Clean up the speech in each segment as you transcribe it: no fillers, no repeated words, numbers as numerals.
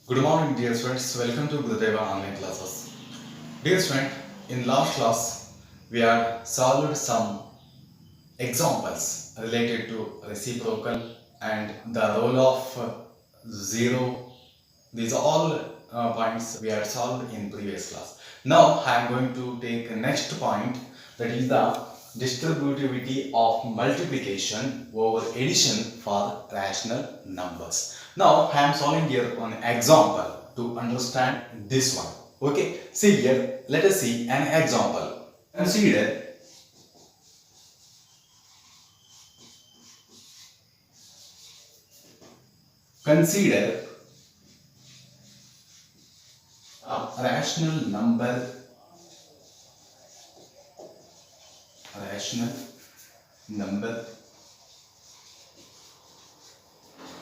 Good morning, dear students. Welcome to Gurudeva online classes. Dear student, in last class, we had solved some examples related to reciprocal and the role of zero. These are all points we had solved in previous class. Now, I am going to take a next point, that is the distributivity of multiplication over addition for rational numbers. Now, I am solving here an example to understand this one. Okay, see here, let us see an example. Consider a rational number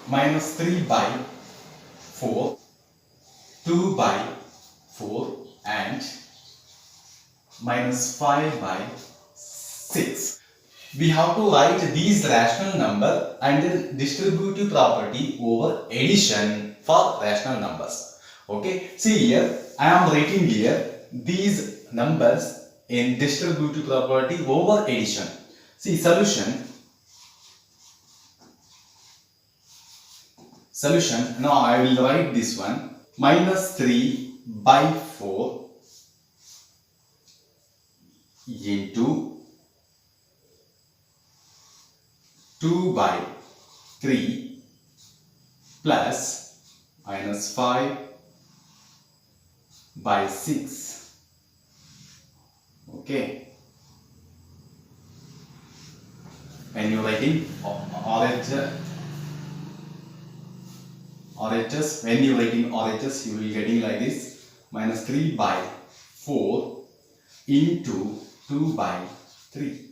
minus 3 by 4, 2 by 4 and minus 5 by 6. We have to write these rational number and their distributive property over addition for rational numbers. Okay, see here, I am writing here these numbers in distributive property over addition. See, solution. Now I will write this one, minus 3 by 4 into 2 by 3 plus minus 5 by 6. Okay. When you writing RHS, when you writing RHS, you will getting like this, minus 3 by 4 into 2 by 3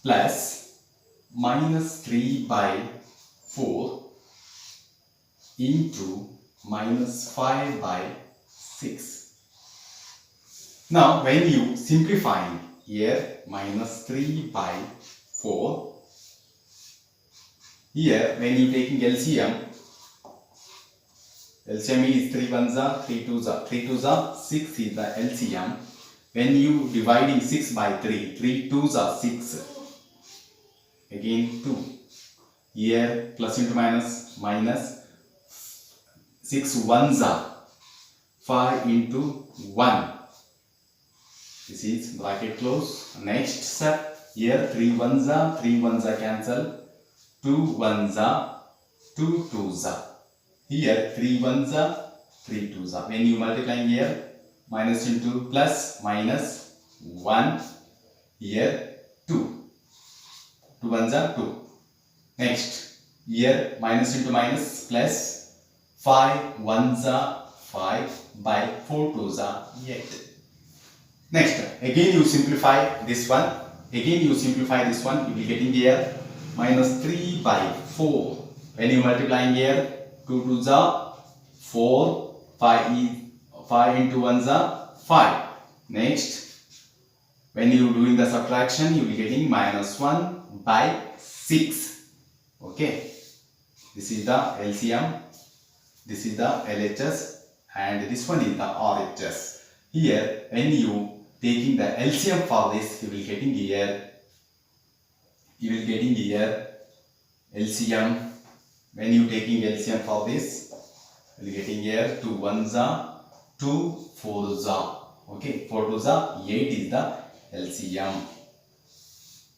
plus minus 3 by 4 into minus 5 by 6. Now when you simplify here, minus 3 by 4, here when you taking LCM is 3 ones are 3 twos are 3 twos are 6 is the LCM. When you dividing 6 by 3, 3 twos are 6, again 2, here plus into minus, minus 6 ones are 5 into 1. This is bracket close. Next step, here 3 ones are cancel, 2 ones are 2 twos are. Here 3 ones are 3 twos are. When you multiply here, minus into plus, minus 1, here 2. 2 ones are 2. Next, here minus into minus plus, 5 ones are 5 by 4 twos are 8. Next, again you simplify this one. You will be getting here minus 3 by 4. When you multiplying here, 2 twos are 4, 5 into 1s are 5. Next, when you doing the subtraction, you will be getting minus 1 by 6. Okay, this is the LCM, this is the LHS, and this one is the RHS. Here, when you taking the LCM for this, you will getting here LCM. When you taking LCM for this, you will getting here 2 ones are 2 fours are. Okay, 4 twos are 8 is the LCM.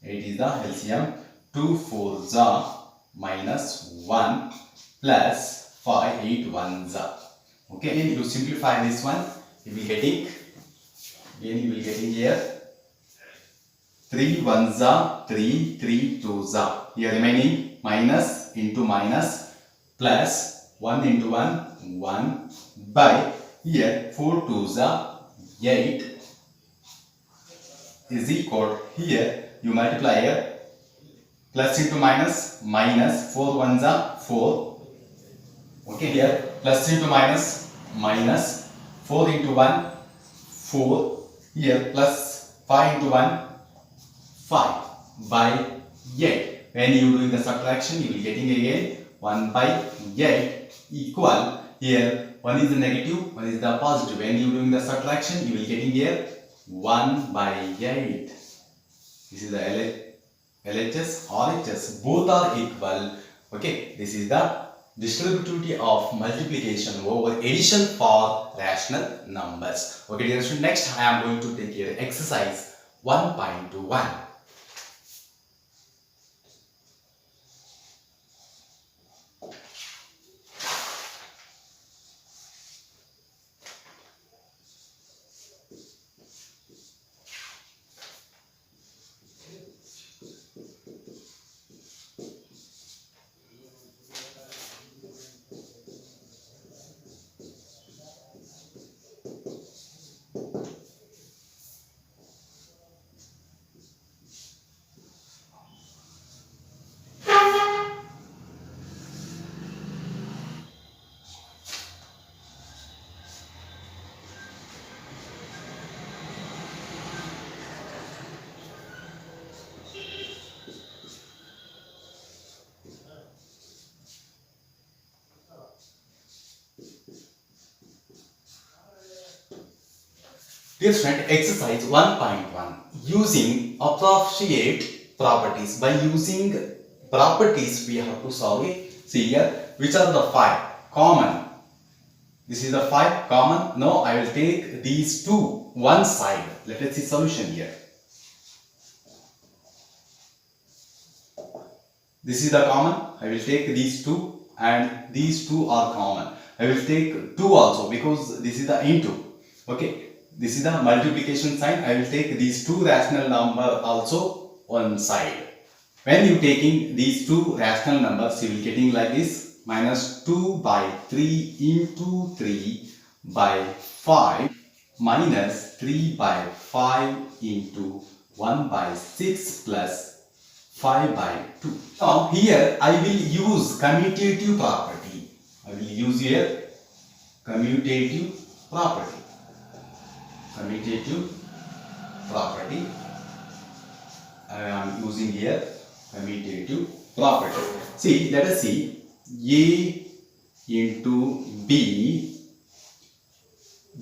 8 is the LCM. 2 fours are minus 1 plus 5 8 ones are. Okay, again you simplify this one, you will getting here 3 ones are 3, 3 twos are. Here remaining minus into minus plus 1 into 1, 1 by here 4 twos are 8 is equal, here you multiply here plus into minus, minus 4 ones are 4. Okay, here plus into minus, minus 4 into 1, 4. Here plus 5 into 1, 5 by 8. When you doing the subtraction, you will getting again 1 by 8 equal here 1 is the negative, 1 is the positive. When you doing the subtraction, you will getting here 1 by 8. This is the LHS, RHS, both are equal. Okay, this is the distributivity of multiplication over addition for rational numbers. Okay, dear students, next I am going to take here exercise 1.1. Dear student, exercise 1.1, using approximate properties. By using properties, we have to solve it. See here, which are the 5 common? This is the 5 common. Now I will take these two one side. Let us see solution here. This is the common. I will take these two, and these two are common. I will take 2 also because this is the into. Okay. This is the multiplication sign. I will take these two rational number also one side. When you taking these two rational numbers, you will getting like this, minus 2 by 3 into 3 by 5 minus 3 by 5 into 1 by 6 plus 5 by 2. Now here I will use commutative property. I will use here commutative property. Commutative property. I am using here commutative property. See, let us see A into B,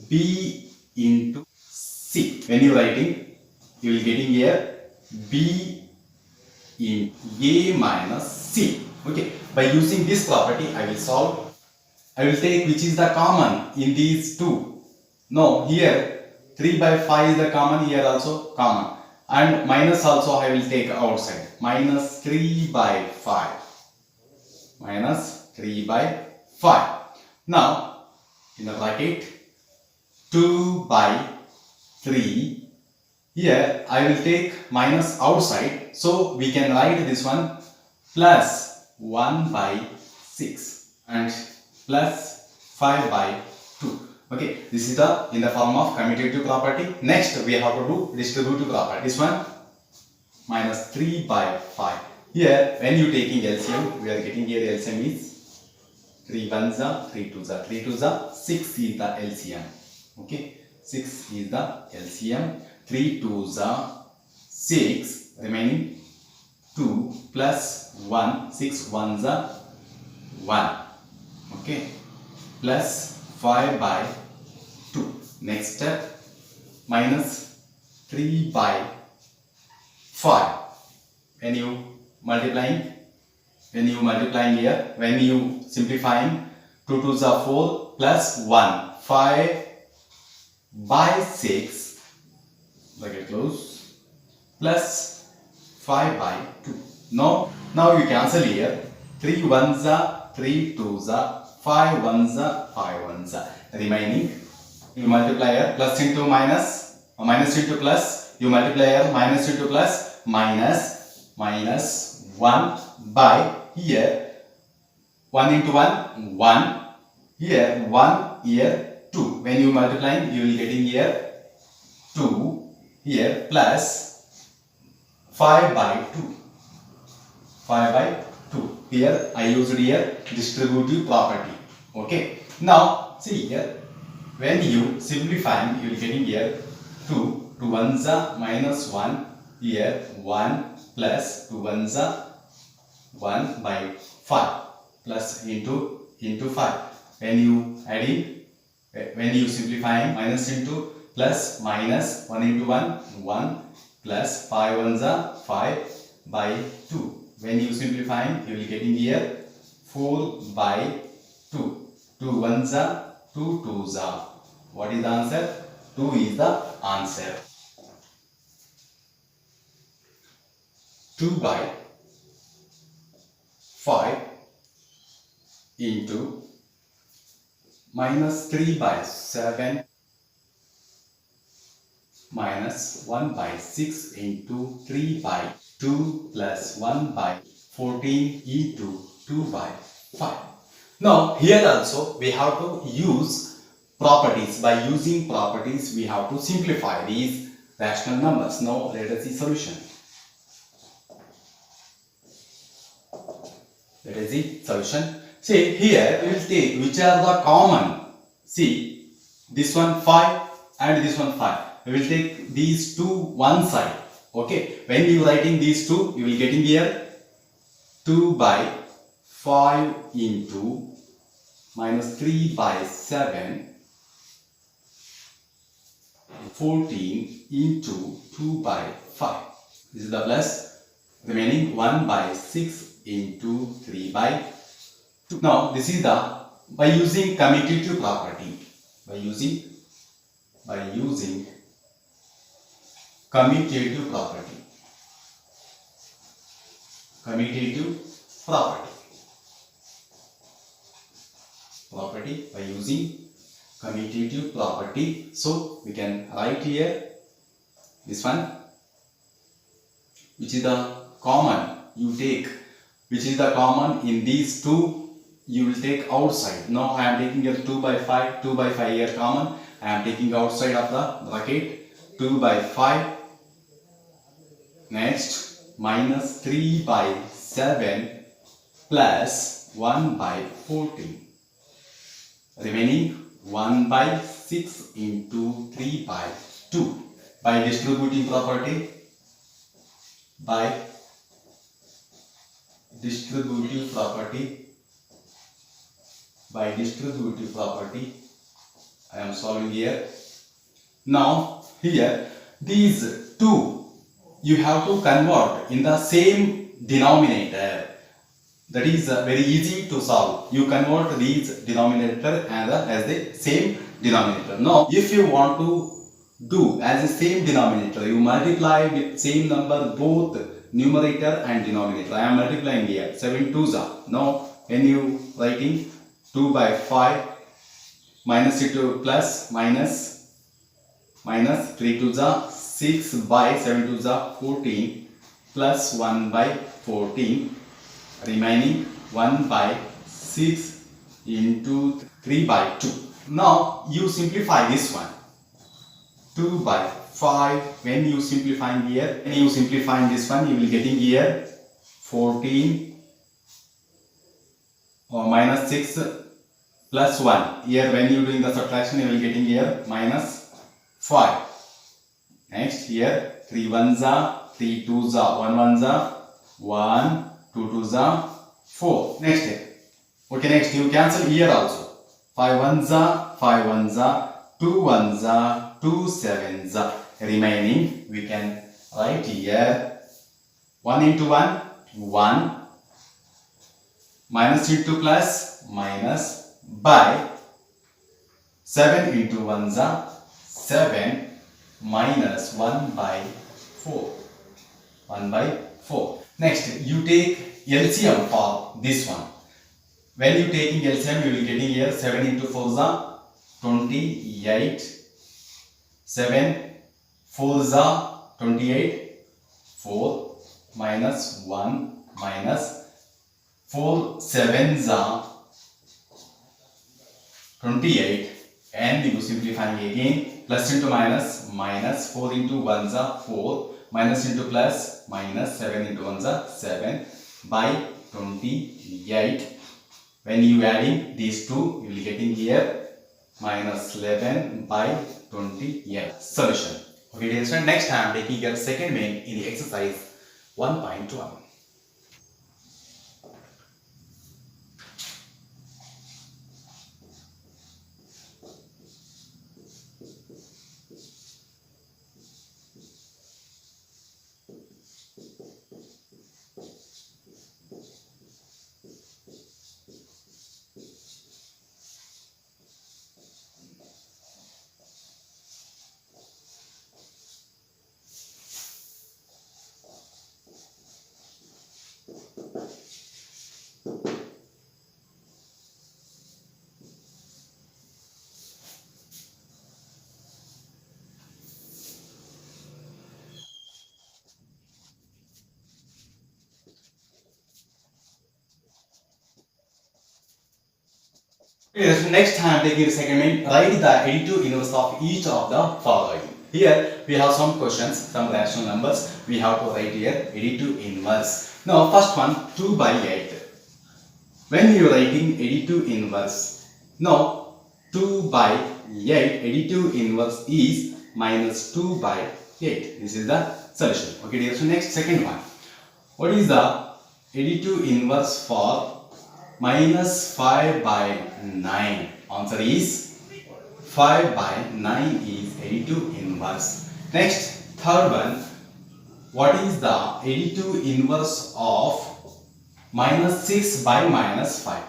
B into C. When you writing, you will getting here B in A minus C. Okay. By using this property, I will solve. I will take which is the common in these two. No, here 3 by 5 is the common, here also common, and minus also I will take outside, minus 3 by 5, minus 3 by 5. Now in the bracket 2 by 3, here I will take minus outside, so we can write this one plus 1 by 6 and plus 5 by 2. Okay, this is the in the form of commutative property. Next we have to do distributive property. This one minus 3 by 5. Here when you taking LCM, we are getting here LCM is 3 1s are 3 2s are 3 2s are 6 is the LCM. Okay, 6 is the LCM. 3 2s are 6, remaining 2 plus 1, 6 1s are 1. Okay, plus 5 by 2. Next step, minus 3 by 5. When you multiplying here, when you simplifying, 2 2s are 4 plus 1, 5 by 6, bracket close, plus 5 by 2. Now you cancel here, 3 1s are 3 2s are 5 1s are 5 1s are. Remaining, you multiply here, plus into minus, minus into plus, you multiply here, minus into plus, minus 1 by here 1 into 1 1, here 1, here 2. When you multiplying, you will getting here 2, here plus 5 by 2, 5 by 2. Here I used here distributive property. Okay. Now see here, when you simplifying, you will getting here 2 1s are minus 1, here 1 plus 2 1s are 1 by 5 plus into 5. When you adding, when you simplifying, minus into plus minus, 1 into 1, 1 plus 5 ones are 5 by 2. When you simplifying, you will getting here 4 by 2. 2 ones are 2 twos are. What is the answer? 2 is the answer. 2 by 5 into minus 3 by 7 minus 1 by 6 into 3 by 2 plus 1 by 14 into 2 by 5. Now here also we have to use properties. By using properties we have to simplify these rational numbers. Now let us see solution. Let us see solution. See here we will take which are the common. See this one 5 and this one 5. We will take these two one side. Okay. When you writing these two, you will getting here 2 by 5 into minus 3 by 7 14 into 2 by 5. This is the plus. Remaining 1 by 6 into 3 by 2. Now this is the by using commutative property. By using commutative property. Commutative property. By using commutative property, so we can write here this one, which is the common you take, which is the common in these two, you will take outside. Now I am taking here 2 by 5, 2 by 5 here common, I am taking outside of the bracket 2 by 5. Next minus 3 by 7 plus 1 by 14. Remaining 1 by 6 into 3 by 2. By distributing property, I am solving here. Now here these two you have to convert in the same denominator. That is very easy to solve. You convert these denominator as the same denominator. Now if you want to do as the same denominator, you multiply with same number both numerator and denominator. I am multiplying here 7 2s are. Now when you writing 2 by 5 minus into plus minus 3 2s are 6 by 7 2s are 14 plus 1 by 14. Remaining 1 by 6 into 3 by 2. Now you simplify this one. 2 by 5. When you simplifying here, when you simplifying this one, you will getting here 14 or minus 6 plus 1. Here when you doing the subtraction, you will getting here minus 5. Next here 3 1s are, 3 2s are, 1 1s are, 1 2 2s are, 4. Next here. Okay, next you cancel here also. 5 1s are, 5 1s are, 2 1s are, 2 7s are. Remaining we can write here 1 into 1 1 minus into plus minus by 7 into 1s are 7 minus 1 by 4. 1 by 4. Next you take LCM for this one. When you taking LCM, you will getting here 7 into 4s are 28. 7 4s are 28. 4 minus 1 minus 4 7s are 28. And you simplifying again, plus into minus, minus 4 into 1s are 4, minus into plus, minus 7 into 1s are 7 by 28. When you adding these two, you will getting here minus 11 by 28. Solution. Okay, dear student, next I am taking your second main in the exercise 1.1. Yes, next time taking the second main, write the additive inverse of each of the following. Here we have some questions, some rational numbers. We have to write here additive inverse. Now first one 2 by 8. When you are writing additive inverse, now 2 by 8 additive inverse is minus 2 by 8. This is the solution. Okay, dear. So next second one. What is the additive inverse for minus 5 by 9? Answer is 5 by 9 is additive inverse. Next, third one. What is the additive inverse of minus 6 by minus 5?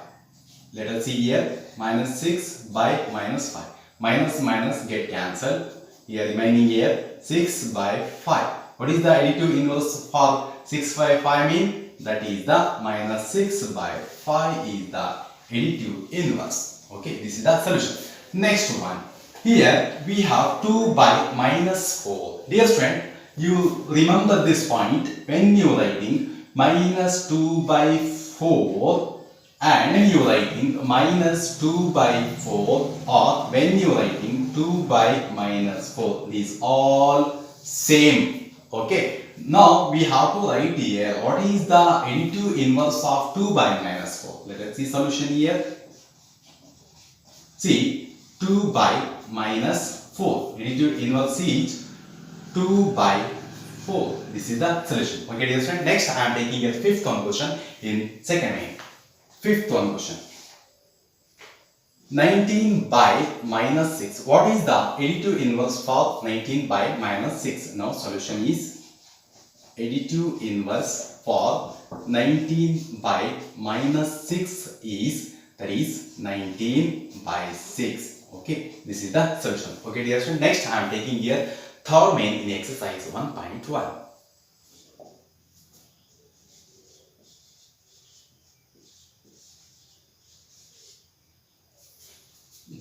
Let us see here. Minus 6 by minus 5. Minus minus get cancelled. Here remaining here 6 by 5. What is the additive inverse for 6 by 5 mean? That is the minus 6 by 5 is the additive inverse. Okay, this is the solution. Next one. Here we have 2 by minus 4. Dear friend, you remember this point when you writing minus 2 by 4 and when you writing minus 2 by 4 or when you writing 2 by minus 4. These all same. Okay. Now we have to write here what is the additive inverse of 2 by minus 4. Let us see solution here. See 2 by minus 4. Additive inverse is 2 by 4. This is the solution. Okay, dear friend. Next I am taking a fifth one question in second main. Fifth one question. 19 by minus 6. What is the additive inverse for 19 by minus 6? Now solution is additive inverse for 19 by minus 6 is, that is 19 by 6. Okay, this is the solution. Okay, dear student. Next I am taking here third main in exercise 1.1.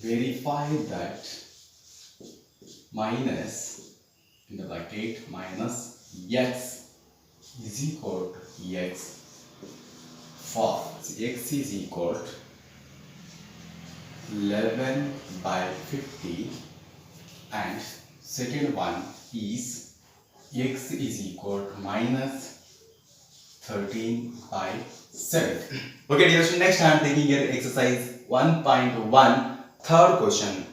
Verify that minus in the bracket minus x is equal to x for x is equal to 11 by 50 and second one is x is equal to minus 13 by 7. Okay, dear student, next I am taking here exercise 1.1 third question.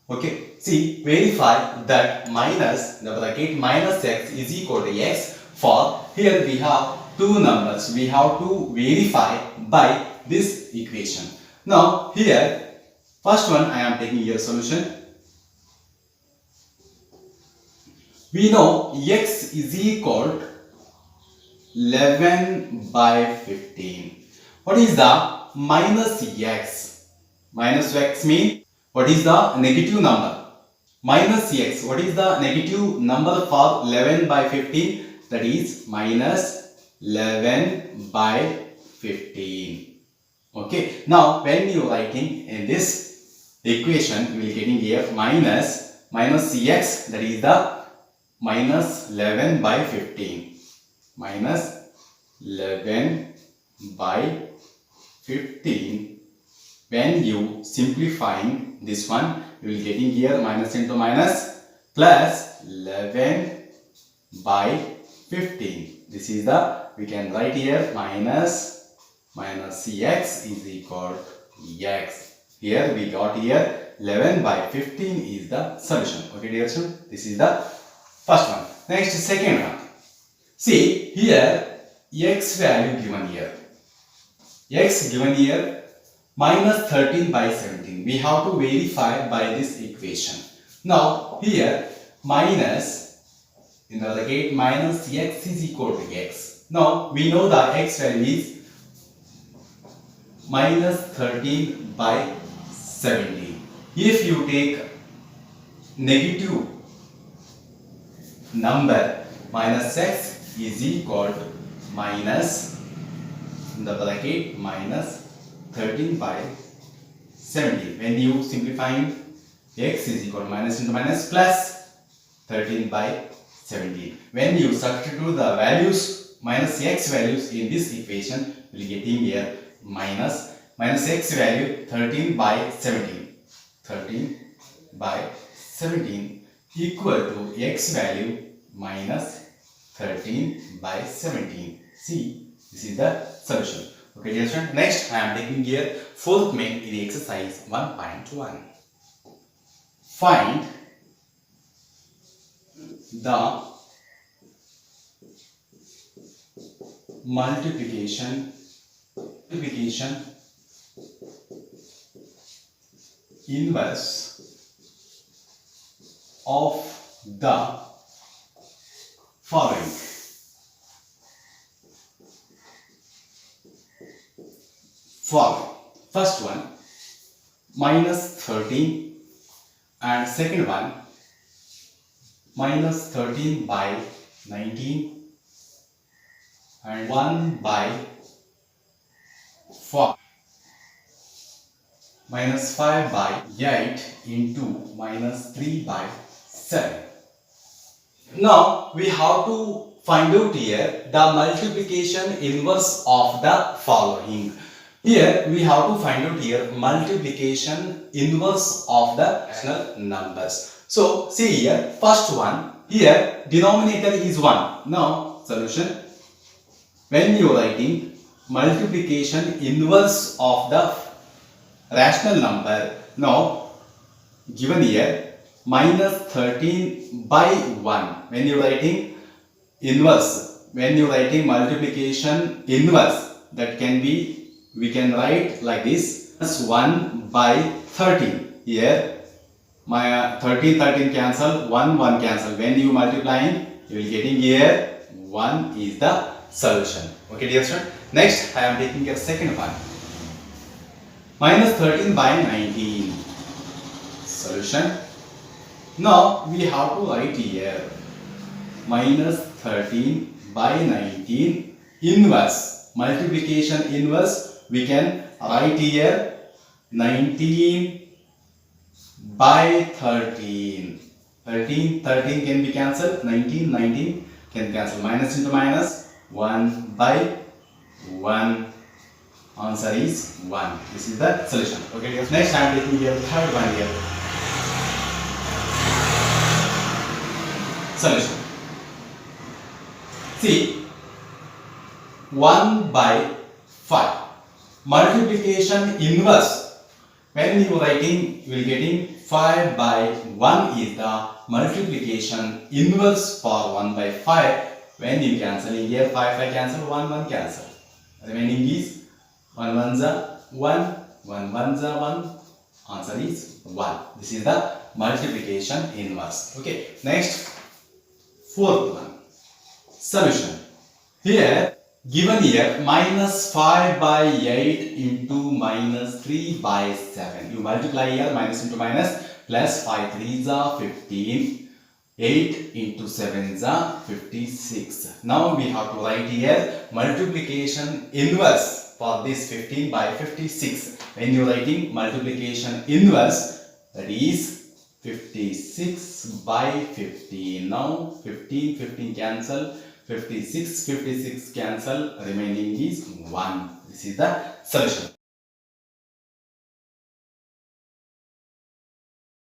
Okay, see, verify that minus the bracket minus x is equal to x. For here we have two numbers. We have to verify by this equation. Now here first one I am taking here solution. We know x is equal to 11 by 15. What is the minus x? Minus x means what is the negative number? Minus x. What is the negative number for 11 by 15? That is minus 11 by 15. Okay. Now when you writing in this equation, you will getting here minus x, that is the minus 11 by 15. Minus 11 by 15. When you simplifying this one, you will getting here minus into minus plus 11 by 15. This is the, we can write here minus x is equal to x. Here we got here 11 by 15 is the solution. Okay, dear student, this is the first one. Next, second one. See here x value given here. X given here minus 13 by 17. We have to verify by this equation. Now here minus in the bracket minus x is equal to x. Now we know the x value is minus 13 by 17. If you take negative number, minus x is equal to minus in the bracket minus 13 by 17. When you simplifying, x is equal to minus into minus plus 13 by 17. When you substitute the values, minus x values in this equation, we will getting here minus minus x value 13 by 17. 13 by 17 equal to x value minus 13 by 17. See, this is the solution. Okay, dear student. Next, I am taking here fourth main in the exercise 1.1. Find the multiplication inverse of the following. First one minus 13 and second one minus 13 by 19 and 1 by 4 minus 5 by 8 into minus 3 by 7. Now we have to find out here the multiplication inverse of the following. Here we have to find out here multiplication inverse of the rational numbers. So see here, first one, here denominator is 1. Now solution, when you are writing multiplication inverse of the rational number, now given here minus 13 by 1, when you are writing inverse, when you are writing multiplication inverse, that can be, we can write like this, plus 1 by 13. Here my 13 cancel, 1 cancel. When you multiplying, you will getting here 1 is the solution. Okay, dear student. Next, I am taking a second one. Minus 13 by 19. Solution. Now we have to write here minus 13 by 19 inverse. Multiplication inverse, we can write here 19 by 13. 13 can be cancelled. 19 can cancel. Minus into minus, 1 by 1. Answer is 1. This is the solution. Okay, next I am taking here the third one here. Solution. See, 1 by 5. Multiplication inverse. When you are writing, you will getting 5 by 1 is the multiplication inverse for 1 by 5. When you cancelling here, 5 cancel, 1 cancel. Remaining is 1 1s are 1, 1 1s are 1. Answer is 1. This is the multiplication inverse. Okay. Next, fourth one. Solution. Here, given here, minus 5 by 8 into minus 3 by 7. You multiply here, minus into minus, plus 5 3s are 15. 8 into 7 are 56. Now we have to write here multiplication inverse for this 15 by 56. When you are writing multiplication inverse, that is 56 by 15. Now 15 cancel, 56 cancel, remaining is 1. This is the solution.